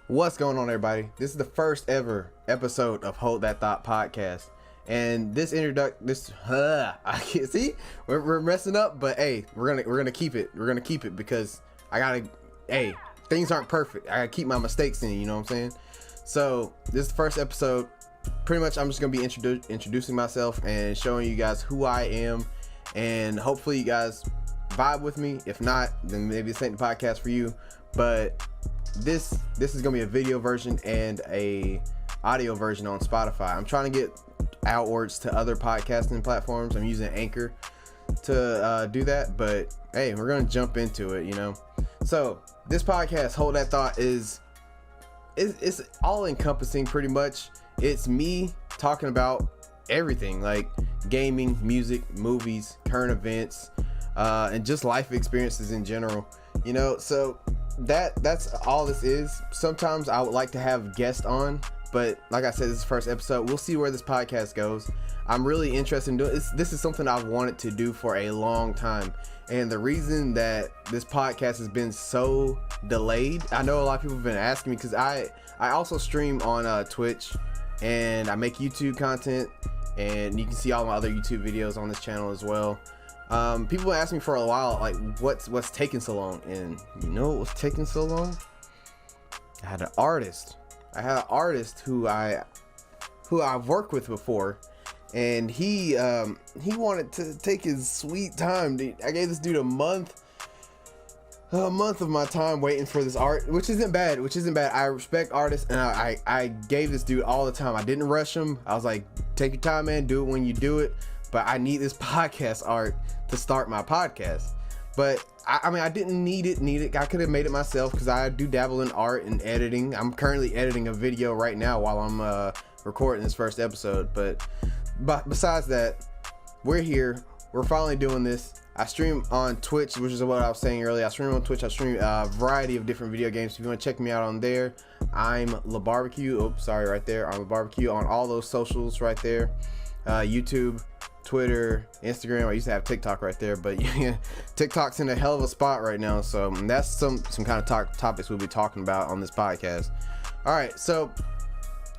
What's going on, everybody? This is the first ever episode of Hold That Thot Podcast, and this I can't see we're messing up, but hey, we're gonna keep it. We're gonna keep it because things aren't perfect. I gotta keep my mistakes in. You know what I'm saying? So this is the first episode. Pretty much, I'm just gonna be introducing myself and showing you guys who I am, and hopefully you guys vibe with me. If not, then maybe this ain't the podcast for you. But this is gonna be a video version and a audio version on Spotify. I'm trying to get outwards to other podcasting platforms. I'm using Anchor to do that, but hey, we're gonna jump into it, you know. So this podcast, Hold That Thot, it's all encompassing pretty much. It's me talking about everything, like gaming, music, movies, current events, and just life experiences in general, you know. So that's all this is. Sometimes I would like to have guests on, but like I said, this is the first episode. We'll see where this podcast goes. I'm really interested in doing this. This is something I've wanted to do for a long time, and the reason that this podcast has been so delayed, I know a lot of people have been asking me, because I also stream on Twitch, and I make YouTube content, and you can see all my other YouTube videos on this channel as well. People asked me for a while, like, what's taking so long? And you know what was taking so long? I had an artist who I've worked with before, and he wanted to take his sweet time. I gave this dude a month of my time waiting for this art, which isn't bad. I respect artists, and I gave this dude all the time. I didn't rush him. I was like, take your time, man, do it when you do it. But I need this podcast art to start my podcast. But I mean, I didn't need it. I could have made it myself, because I do dabble in art and editing. I'm currently editing a video right now while I'm recording this first episode. But besides that, we're here. We're finally doing this. I stream on Twitch, which is what I was saying earlier. I stream on Twitch. I stream a variety of different video games. If you want to check me out on there, I'm LaBarbecue. Oops, sorry, right there. I'm LaBarbecue on all those socials right there. YouTube, Twitter, Instagram. I used to have TikTok right there, but yeah, TikTok's in a hell of a spot right now. So that's some kind of topics we'll be talking about on this podcast. All right, so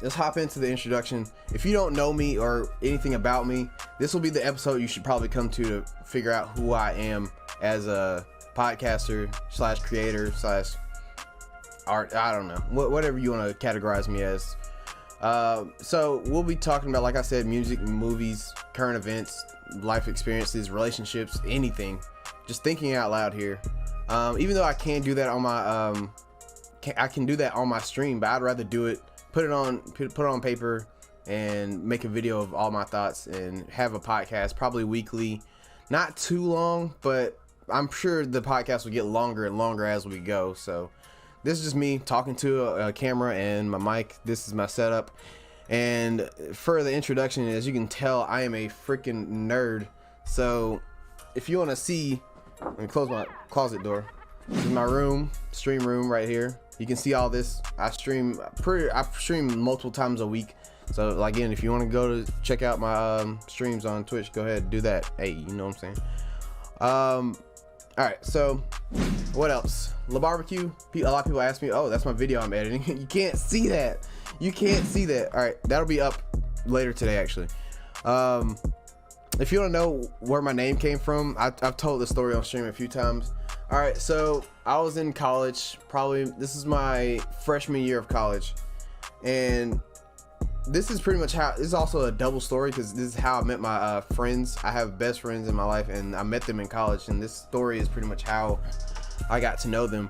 let's hop into the introduction. If you don't know me or anything about me, this will be the episode you should probably come to figure out who I am as a podcaster / creator / art. I don't know, whatever you want to categorize me as. So we'll be talking about, like I said, music, movies, current events, life experiences, relationships, anything. Just thinking out loud here. Even though I can do that on my I can do that on my stream, but I'd rather do it, put it on paper, and make a video of all my thoughts, and have a podcast probably weekly. Not too long, but I'm sure the podcast will get longer and longer as we go. So this is just me talking to a camera and my mic. This is my setup. And for the introduction, as you can tell, I am a freaking nerd. So if you want to see, let me close my closet door. This is my room, stream room right here. You can see all this. I stream multiple times a week. So again, if you want to go to check out my streams on Twitch, go ahead and do that. Hey, you know what I'm saying? All right, so what else? LaBarbecue. A lot of people ask me, oh, that's my video I'm editing. You can't see that. All right, that'll be up later today, actually. If you want to know where my name came from, I've told this story on stream a few times. All right, so I was in college. This is my freshman year of college, and this is pretty much how. This is also a double story, because this is how I met my friends. I have best friends in my life, and I met them in college, and this story is pretty much how I got to know them.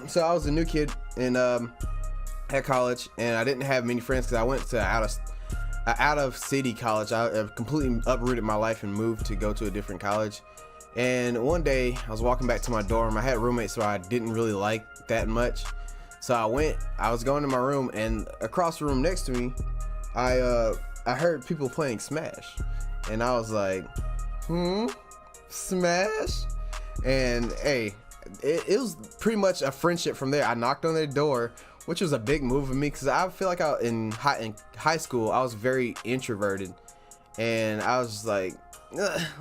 So I was a new kid at college, and I didn't have many friends, because I went to out of city college. I completely uprooted my life and moved to go to a different college. And one day I was walking back to my dorm. I had roommates, so I didn't really like that much. So I was going to my room, and across the room next to me, I heard people playing Smash, and I was like, Smash? And hey, it was pretty much a friendship from there. I knocked on their door, which was a big move for me, because I feel like in high school, I was very introverted, and I was just like,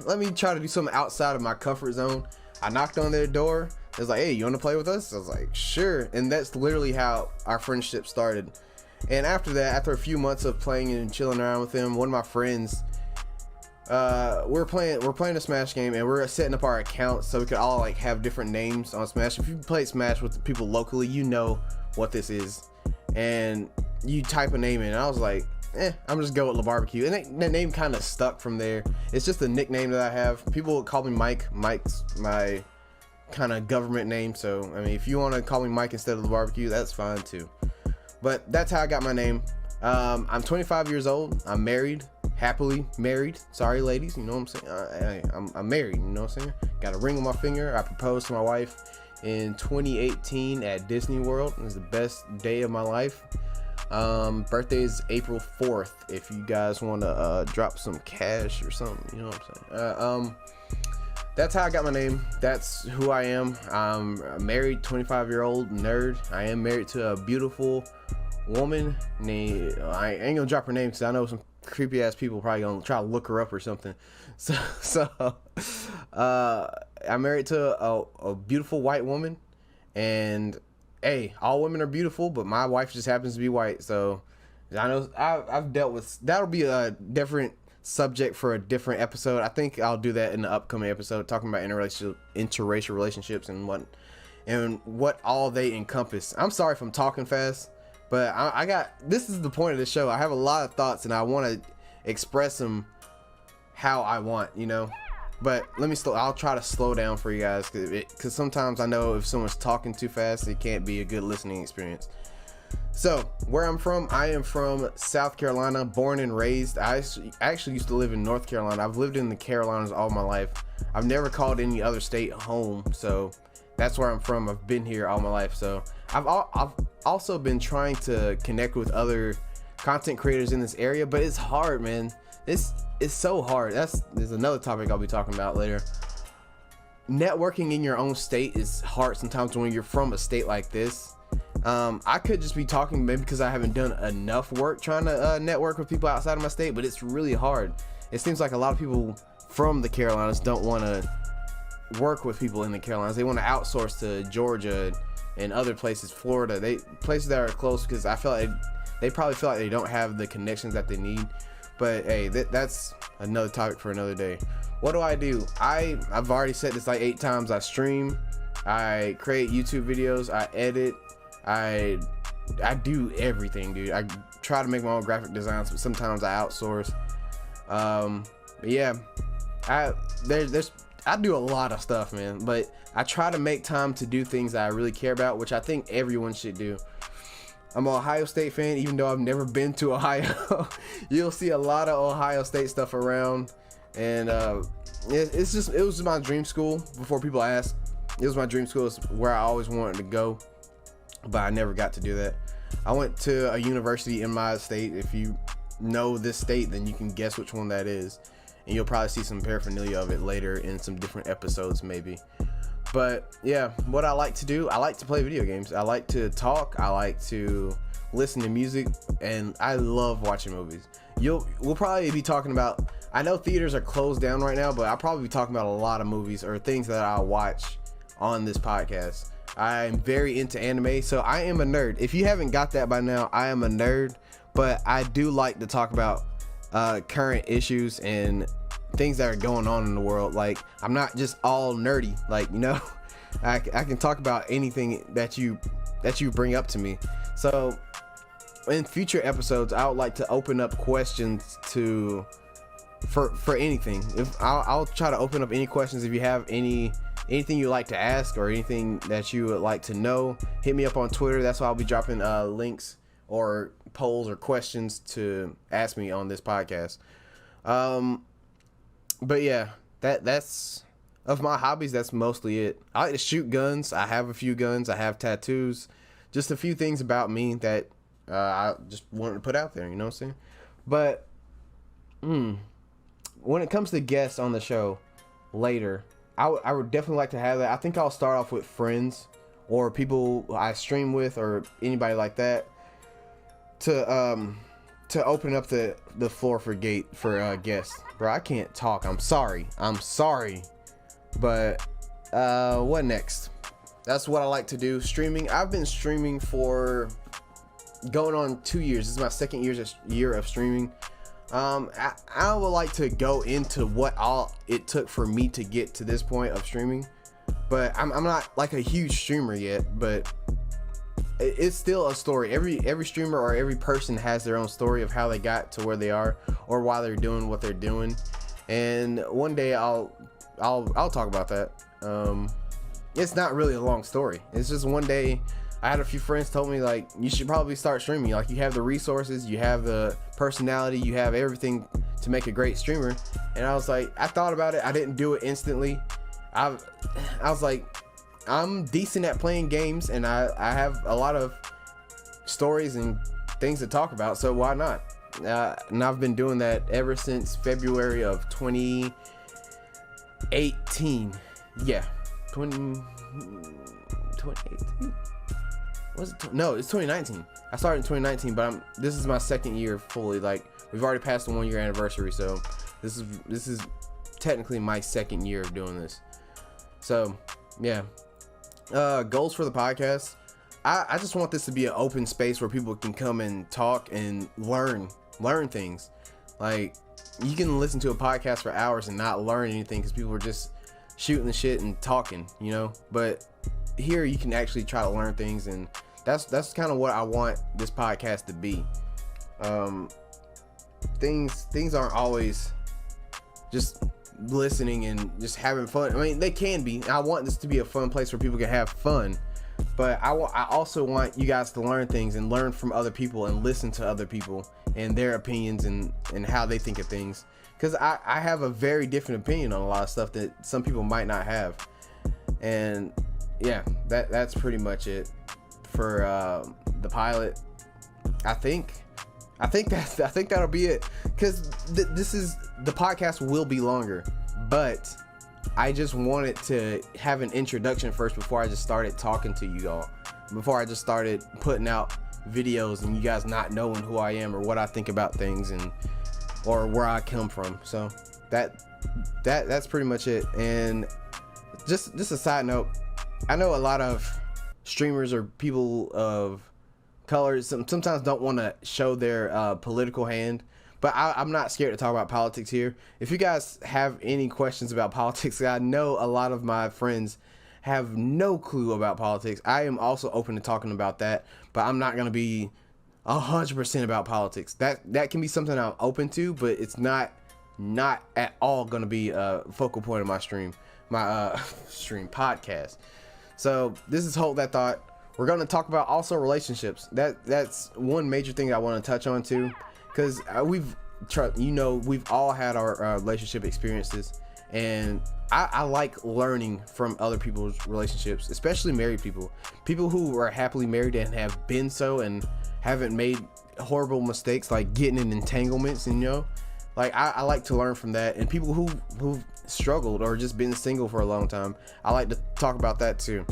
let me try to do something outside of my comfort zone. I knocked on their door. It was like, hey, you want to play with us? I was like, sure. And that's literally how our friendship started. And after that, after a few months of playing and chilling around with him, one of my friends, we're playing a Smash game, and we're setting up our accounts so we could all like have different names on Smash. If you play Smash with the people locally, you know what this is. And you type a name in, and I was like, I'm just go with LaBarbecue. And that name kind of stuck from there. It's just a nickname that I have. People call me Mike. Mike's my kind of government name. So, I mean, if you want to call me Mike instead of LaBarbecue, that's fine too. But that's how I got my name. I'm 25 years old. I'm married. Happily married. Sorry, ladies. You know what I'm saying? I'm married. You know what I'm saying? Got a ring on my finger. I proposed to my wife in 2018 at Disney World. It was the best day of my life. Birthday is April 4th. If you guys want to drop some cash or something, you know what I'm saying? That's how I got my name. That's who I am. I'm a married 25-year-old nerd. I am married to a beautiful woman named, I ain't gonna drop her name because I know some creepy ass people probably gonna try to look her up or something. So I'm married to a beautiful white woman, and hey, all women are beautiful, but my wife just happens to be white. So I know I've dealt with, that'll be a different subject for a different episode. I think I'll do that in the upcoming episode, talking about interracial relationships and what all they encompass. I'm sorry if I'm talking fast, but I got, this is the point of the show. I have a lot of thoughts and I want to express them how I want, you know. But I'll try to slow down for you guys, because sometimes I know if someone's talking too fast, it can't be a good listening experience. So, where I'm from, I am from South Carolina, born and raised. I actually used to live in North Carolina. I've lived in the Carolinas all my life. I've never called any other state home, so that's where I'm from. I've been here all my life. So, I've also been trying to connect with other content creators in this area, but it's hard, man. It's so hard. There's another topic I'll be talking about later. Networking in your own state is hard sometimes when you're from a state like this. I could just be talking maybe because I haven't done enough work trying to network with people outside of my state, but it's really hard. It seems like a lot of people from the Carolinas don't want to work with people in the Carolinas. They want to outsource to Georgia and other places, Florida. Places that are close, because I feel like they probably feel like they don't have the connections that they need. But hey, that's another topic for another day. What do? I've already said this like 8 times. I stream, I create YouTube videos, I edit, I do everything, dude. I try to make my own graphic designs, but sometimes I outsource. But yeah, I do a lot of stuff, man. But I try to make time to do things that I really care about, which I think everyone should do. I'm an Ohio State fan, even though I've never been to Ohio. You'll see a lot of Ohio State stuff around, and it was my dream school. Before people ask, it was my dream school. It's where I always wanted to go, but I never got to do that. I went to a university in my state. If you know this state, then you can guess which one that is, and you'll probably see some paraphernalia of it later in some different episodes, maybe. But yeah, what I like to do, I like to play video games. I like to talk. I like to listen to music, and I love watching movies. We'll probably be talking about, I know theaters are closed down right now, but I'll probably be talking about a lot of movies or things that I watch on this podcast. I'm very into anime, so I am a nerd. If you haven't got that by now, I am a nerd, but I do like to talk about current issues and things that are going on in the world. Like, I'm not just all nerdy, like, you know. I can talk about anything that you bring up to me. So in future episodes, I would like to open up questions for anything. I'll try to open up any questions. If you have anything you'd like to ask or anything that you would like to know, hit me up on Twitter. That's why I'll be dropping links or polls or questions to ask me on this podcast. But yeah, that's of my hobbies. That's mostly it. I like to shoot guns. I have a few guns. I have tattoos. Just a few things about me that I just wanted to put out there. You know what I'm saying? But when it comes to guests on the show later, I would definitely like to have that. I think I'll start off with friends or people I stream with or anybody like that to open up the floor for guests. Bro, I can't talk. I'm sorry. But what next? That's what I like to do. Streaming. I've been streaming for going on 2 years. This is my second year of streaming. I would like to go into what all it took for me to get to this point of streaming, but I'm not like a huge streamer yet, but it's still a story. Every streamer or every person has their own story of how they got to where they are or why they're doing what they're doing. And one day I'll talk about that. It's not really a long story. It's just one day I had a few friends told me, like, you should probably start streaming. Like, you have the resources, you have the personality, you have everything to make a great streamer. And I was like, I thought about it. I didn't do it instantly. I was like, I'm decent at playing games, and I have a lot of stories and things to talk about, so why not? And I've been doing that ever since February of 2018. Yeah, 2018. Was it? No, it's 2019. I started in 2019, but this is my second year fully. Like, we've already passed the 1 year anniversary, so this is technically my second year of doing this. So yeah. Goals for the podcast. I just want this to be an open space where people can come and talk and learn things. Like, you can listen to a podcast for hours and not learn anything because people are just shooting the shit and talking, you know. But here you can actually try to learn things, and that's kind of what I want this podcast to be. Things aren't always just listening and just having fun. I mean, they can be. I want this to be a fun place where people can have fun, but I also want you guys to learn things and learn from other people and listen to other people and their opinions and how they think of things, because I have a very different opinion on a lot of stuff that some people might not have. And yeah, that's pretty much it for the pilot. I think that'll be it, because this is the podcast will be longer, but I just wanted to have an introduction first before I just started talking to you all, before I just started putting out videos and you guys not knowing who I am or what I think about things and or where I come from. So that's pretty much it. And just a side note, I know a lot of streamers or people of colors sometimes don't want to show their political hand, but I'm not scared to talk about politics here. If you guys have any questions about politics, I know a lot of my friends have no clue about politics. I am also open to talking about that, but I'm not going to be 100% about politics. That can be something I'm open to, but it's not at all going to be a focal point of my stream podcast. So this is Hold That Thought. We're going to talk about also relationships. That's one major thing I want to touch on too, because we've all had our relationship experiences, and I like learning from other people's relationships, especially married people who are happily married and have been so and haven't made horrible mistakes like getting in entanglements, and like I like to learn from that. And people who've struggled or just been single for a long time, I like to talk about that too.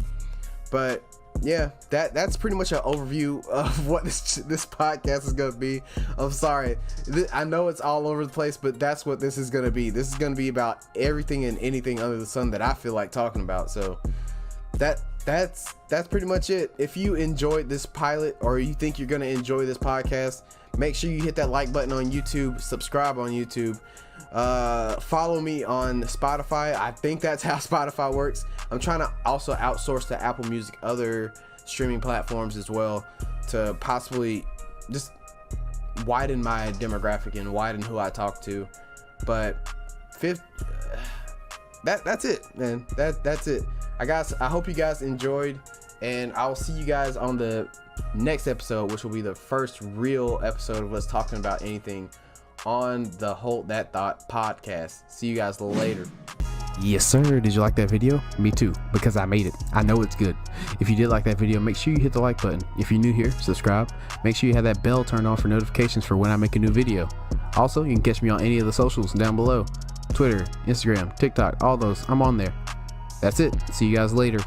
But yeah, that's pretty much an overview of what this podcast is going to be. I'm sorry. I know it's all over the place, but that's what this is going to be. This is going to be about everything and anything under the sun that I feel like talking about. So that's pretty much it. If you enjoyed this pilot or you think you're going to enjoy this podcast, make sure you hit that like button on YouTube, subscribe on YouTube. Follow me on Spotify. I think that's how Spotify works. I'm trying to also outsource to Apple Music, other streaming platforms as well, to possibly just widen my demographic and widen who I talk to. But that's it, man. That's it. I hope you guys enjoyed, and I'll see you guys on the next episode, which will be the first real episode of us talking about anything on the Hold That Thought podcast. See you guys later. Yes sir, did you like that video? Me too, because I made it. I know it's good. If you did like that video, make sure you hit the like button. If you're new here, subscribe. Make sure you have that bell turned on for notifications for when I make a new video. Also, you can catch me on any of the socials down below. Twitter, Instagram, TikTok, all those. I'm on there. That's it. See you guys later.